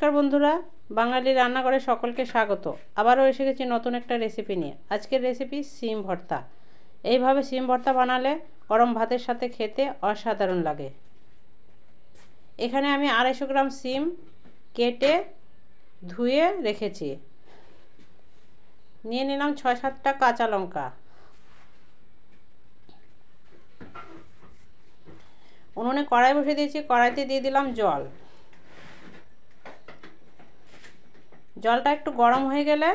নমস্কার বন্ধুরা, বাঙালি রান্নাঘরে সকলকে স্বাগত। আবারও এসে গেছি নতুন একটা রেসিপি নিয়ে। আজকের রেসিপি সিম ভর্তা। এইভাবে সিম ভর্তা বানালে গরম ভাতের সাথে খেতে অসাধারণ লাগে। এখানে আমি 250 গ্রাম সিম কেটে ধুয়ে রেখেছি। নিয়ে নিলাম 6-7টা কাঁচা লঙ্কা। উনুনে কড়াই বসিয়ে দিয়েছি, কড়াইতে দিয়ে দিলাম জল। জলটা একটু গরম হয়ে গেলে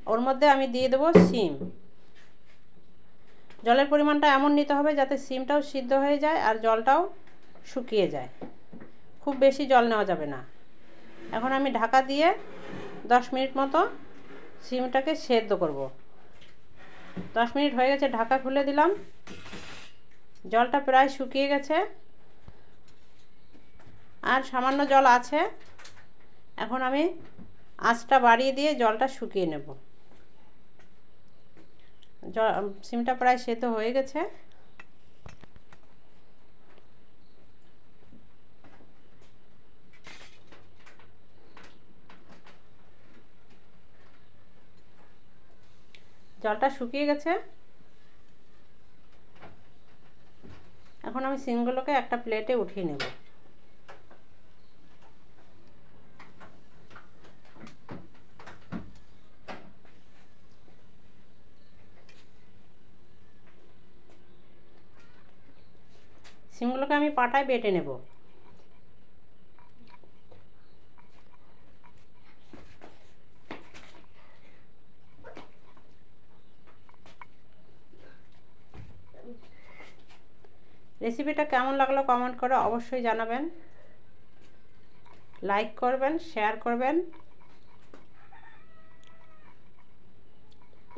ওর মধ্যে আমি দিয়ে দেবো সিম। জলের পরিমাণটা এমন নিতে হবে যাতে সিমটাও সিদ্ধ হয়ে যায় আর জলটাও শুকিয়ে যায়। খুব বেশি জল নেওয়া যাবে না। এখন আমি ঢাকা দিয়ে 10 মিনিট মতো সিমটাকে সেদ্ধ করব। 10 মিনিট হয়ে গেছে, ঢাকা খুলে দিলাম। জলটা প্রায় শুকিয়ে গেছে, আর সামান্য জল আছে। এখন আমি আঁচটা বাড়িয়ে দিয়ে জলটা শুকিয়ে নেব। সিমটা প্রায় সেদ্ধ হয়ে গেছে। জলটা শুকিয়ে গেছে। এখন আমি সিমগুলোকে একটা প্লেটে উঠিয়ে নেব। সিমগুলোকে আমি পাটায় বেটে নেব। রেসিপিটা কেমন লাগলো কমেন্ট করে অবশ্যই জানাবেন। লাইক করবেন, শেয়ার করবেন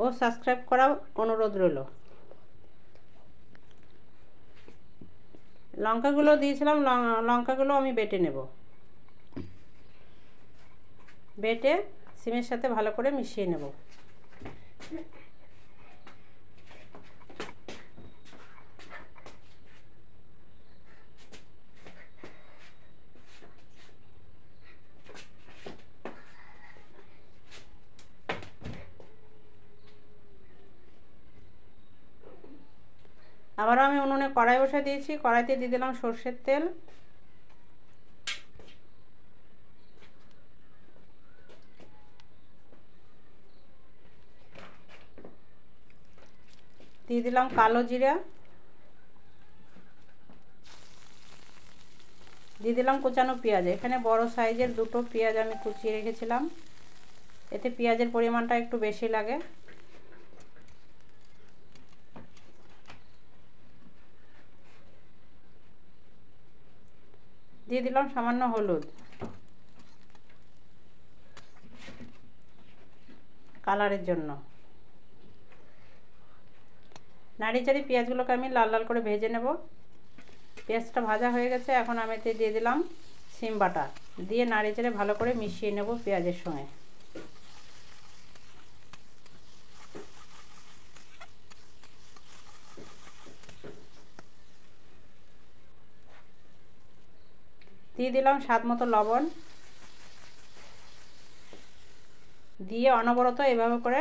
ও সাবস্ক্রাইব করার অনুরোধ রইল। লঙ্কাগুলো দিয়েছিলাম, লঙ্কাগুলো আমি বেটে নেব। বেটে সিমের সাথে ভালো করে মিশিয়ে নেব। আবারও আমি উনুনে কড়াই বসিয়ে দিয়েছি। কড়াইতে দিয়ে দিলাম সরষের তেল। দিয়ে দিলাম কালো জিরা। দিয়ে দিলাম কুচানো পেঁয়াজ। এখানে বড় সাইজের 2টো পেঁয়াজ আমি কুচিয়ে রেখেছিলাম। এতে পেঁয়াজের পরিমাণটা একটু বেশি লাগে। দিয়ে দিলাম সামান্য হলুদ কালারের জন্য। নাড়িচাড়ি পেঁয়াজগুলোকে আমি লাল লাল করে ভেজে নেব। পেঁয়াজটা ভাজা হয়ে গেছে। এখন আমি এতে দিয়ে দিলাম সিম বাটা। দিয়ে নাড়িচাড়ে ভালো করে মিশিয়ে নেব পেঁয়াজের সঙ্গে। দিয়ে দিলাম স্বাদ মতো লবণ। দিয়ে অনবরত এভাবে করে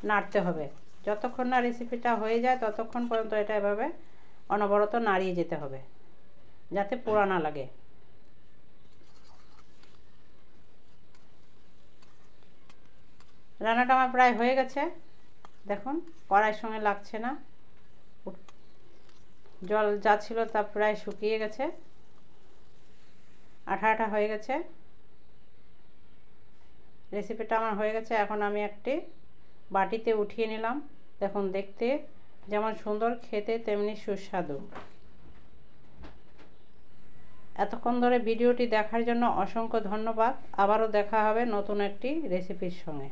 নাড়তে হবে। যতক্ষণ না রেসিপিটা হয়ে যায় ততক্ষণ পর্যন্ত এটা এভাবে অনবরত নাড়িয়ে যেতে হবে যাতে পোড়া না লাগে। রান্নাটা আমার প্রায় হয়ে গেছে। দেখুন কড়াইয়ের সঙ্গে লাগছে না। জল যা ছিল তা প্রায় শুকিয়ে গেছে, আঠা আঠা হয়ে গেছে। রেসিপিটা আমার হয়ে গেছে। এখন আমি একটি বাটিতে উঠিয়ে নিলাম। দেখুন দেখতে যেমন সুন্দর, খেতে তেমনি সুস্বাদু। এতক্ষণ ধরে ভিডিওটি দেখার জন্য অসংখ্য ধন্যবাদ। আবারও দেখা হবে নতুন একটি রেসিপির সঙ্গে।